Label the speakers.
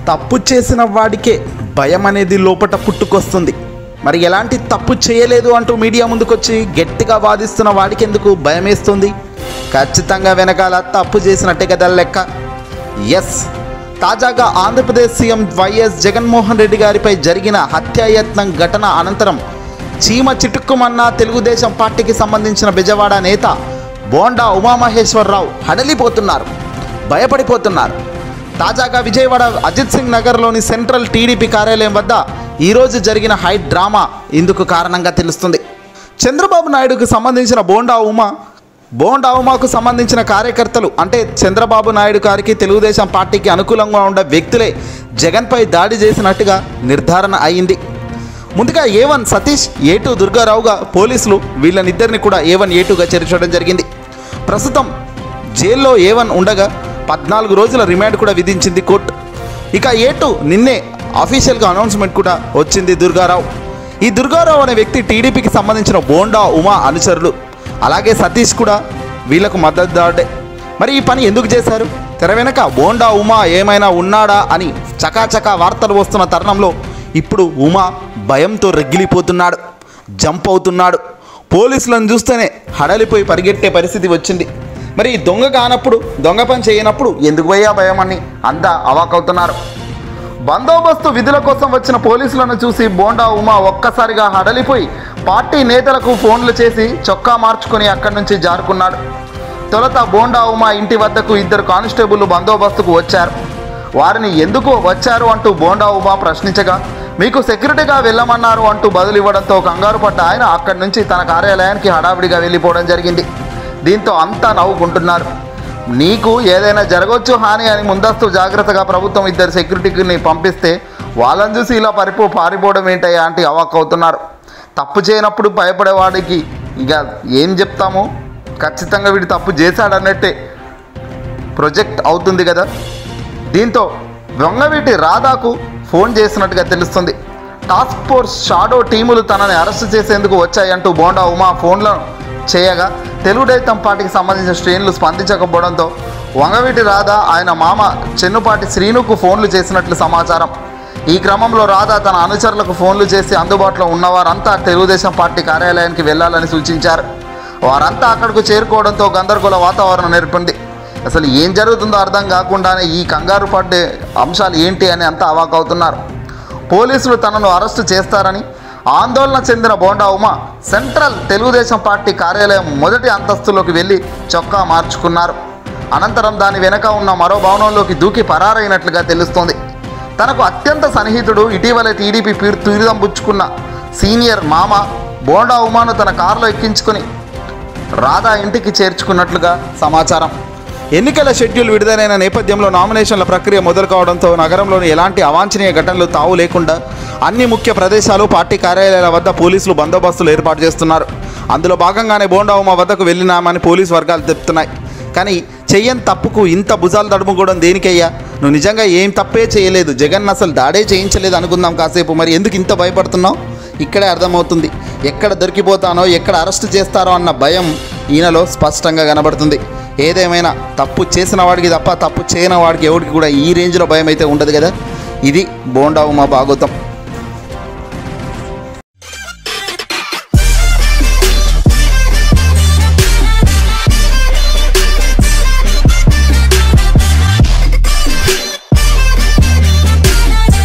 Speaker 1: తప్పు చేసిన వాడికే భయం అనేది లోపట పుట్టుకొస్తుంది. మరి ఎలాంటి తప్పు చేయలేదు అంటూ మీడియా ముందుకొచ్చి గట్టిగా వాదిస్తున్న వాడికి ఎందుకు భయం వేస్తుంది? ఖచ్చితంగా వెనకాల తప్పు చేసినట్టే కదా లెక్క. ఎస్, తాజాగా ఆంధ్రప్రదేశ్ సీఎం వైఎస్ జగన్మోహన్ రెడ్డి గారిపై జరిగిన హత్యాయత్నం ఘటన అనంతరం చీమ చిటుక్కుమన్న తెలుగుదేశం పార్టీకి సంబంధించిన బెజవాడ నేత బోండా ఉమామహేశ్వరరావు హడలిపోతున్నారు, భయపడిపోతున్నారు. తాజాగా విజయవాడ అజిత్ సింగ్ నగర్లోని సెంట్రల్ టీడీపీ కార్యాలయం వద్ద ఈరోజు జరిగిన హై డ్రామా ఇందుకు కారణంగా తెలుస్తుంది. చంద్రబాబు నాయుడుకు సంబంధించిన బోండా ఉమాకు సంబంధించిన కార్యకర్తలు అంటే చంద్రబాబు నాయుడు గారికి తెలుగుదేశం పార్టీకి అనుకూలంగా ఉండే వ్యక్తులే జగన్పై దాడి చేసినట్టుగా నిర్ధారణ అయింది. ముందుగా A1 సతీష్, A2 దుర్గారావుగా పోలీసులు వీళ్ళనిద్దరిని కూడా A1 A2గా చేర్చడం జరిగింది. ప్రస్తుతం జైల్లో A1 ఉండగా 14 రోజుల రిమాండ్ కూడా విధించింది కోర్టు. ఇక A2 నిన్నే అఫీషియల్గా అనౌన్స్మెంట్ కూడా వచ్చింది దుర్గారావు. ఈ దుర్గారావు అనే వ్యక్తి టీడీపీకి సంబంధించిన బోండా ఉమా అనుచరులు. అలాగే సతీష్ కూడా వీళ్లకు మద్దతుదారుడే. మరి ఈ పని ఎందుకు చేశారు? తెర వెనక బోండా ఉమా ఏమైనా ఉన్నాడా అని చకాచకా వార్తలు వస్తున్న తరుణంలో ఇప్పుడు ఉమా భయంతో రగిలిపోతున్నాడు, జంప్ అవుతున్నాడు. పోలీసులను చూస్తేనే హడలిపోయి పరిగెట్టే పరిస్థితి వచ్చింది. మరి దొంగ కానప్పుడు, దొంగ పని చేయనప్పుడు ఎందుకు పోయా భయం అని అంతా అవాకవుతున్నారు. బందోబస్తు విధుల కోసం వచ్చిన పోలీసులను చూసి బోండా ఉమా ఒక్కసారిగా హడలిపోయి పార్టీ నేతలకు ఫోన్లు చేసి చొక్కా మార్చుకొని అక్కడి నుంచి జారుకున్నాడు. తొలుత బోండా ఉమా ఇంటి వద్దకు 2 కానిస్టేబుల్ బందోబస్తుకు వచ్చారు. వారిని ఎందుకు వచ్చారు అంటూ బోండా ఉమా ప్రశ్నించగా మీకు సెక్యూరిటీగా వెళ్ళమన్నారు అంటూ బదులివ్వడంతో కంగారు పడ్డ ఆయన అక్కడి నుంచి తన కార్యాలయానికి హడావిడిగా వెళ్ళిపోవడం జరిగింది. దీంతో అంతా నవ్వుకుంటున్నారు. నీకు ఏదైనా జరగవచ్చు హాని అని ముందస్తు జాగ్రత్తగా ప్రభుత్వం 2 సెక్యూరిటీని పంపిస్తే వాళ్ళని చూసి ఇలా పారిపోవడం ఏంటయ్యా అంటే అవాక్కవుతున్నారు. తప్పు చేయనప్పుడు భయపడేవాడికి ఇక ఏం చెప్తాము? ఖచ్చితంగా వీడు తప్పు చేశాడన్నట్టే ప్రొజెక్ట్ అవుతుంది కదా. దీంతో వంగవీటి రాధాకు ఫోన్ చేసినట్టుగా తెలుస్తుంది. టాస్క్ ఫోర్స్ షాడో టీములు తనని అరెస్టు చేసేందుకు వచ్చాయంటూ బోండా ఉమా ఫోన్లను చేయగా తెలుగుదేశం పార్టీకి సంబంధించిన శ్రేణులు స్పందించకపోవడంతో వంగవీటి రాధ ఆయన మామ చెన్నుపాటి శ్రీనుకు ఫోన్లు చేసినట్లు సమాచారం. ఈ క్రమంలో రాధ తన అనుచరులకు ఫోన్లు చేసి అందుబాటులో ఉన్నవారంతా తెలుగుదేశం పార్టీ కార్యాలయానికి వెళ్లాలని సూచించారు. వారంతా అక్కడకు చేరుకోవడంతో గందరగోళ వాతావరణం నెలకొంది. అసలు ఏం జరుగుతుందో అర్థం కాకుండానే ఈ కంగారు పడ్డే అంశాలు ఏంటి అని అంతా అవాకవుతున్నారు. పోలీసులు తనను అరెస్టు చేస్తారని ఆందోళన చెందిన బోండా ఉమా సెంట్రల్ తెలుగుదేశం పార్టీ కార్యాలయం మొదటి అంతస్తులోకి వెళ్ళి చొక్కా మార్చుకున్నారు. అనంతరం దాని వెనక ఉన్న మరో భవనంలోకి దూకి పరారైనట్లుగా తెలుస్తోంది. తనకు అత్యంత సన్నిహితుడు, ఇటీవలే టీడీపీ తీర్థంపుచ్చుకున్న సీనియర్ మామ బోండా ఉమాను తన కారులో ఎక్కించుకుని రాధా ఇంటికి చేర్చుకున్నట్లుగా సమాచారం. ఎన్నికల షెడ్యూల్ విడుదలైన నేపథ్యంలో నామినేషన్ల ప్రక్రియ మొదలు కావడంతో నగరంలోని ఎలాంటి అవాంఛనీయ ఘటనలు తావు లేకుండా అన్ని ముఖ్య ప్రదేశాలు, పార్టీ కార్యాలయాల వద్ద పోలీసులు బందోబస్తులు ఏర్పాటు చేస్తున్నారు. అందులో భాగంగానే బోండా ఉమా వద్దకు వెళ్ళినామని పోలీసు వర్గాలు చెప్తున్నాయి. కానీ చెయ్యని తప్పుకు ఇంత భుజాలు తడుముకోవడం దేనికయ్యా? నువ్వు నిజంగా ఏం తప్పే చేయలేదు, జగన్ అసలు దాడే చేయించలేదు అనుకుందాం కాసేపు. మరి ఎందుకు ఇంత భయపడుతున్నావు? ఇక్కడే అర్థమవుతుంది. ఎక్కడ దొరికిపోతానో, ఎక్కడ అరెస్టు చేస్తారో అన్న భయం ఈయనలో స్పష్టంగా కనబడుతుంది. ఏదేమైనా తప్పు చేసిన వాడికి తప్ప తప్పు చేయని వాడికి ఎవరికి కూడా ఈ రేంజ్లో భయం అయితే ఉండదు కదా. ఇది బోండా ఉమా భాగవతం.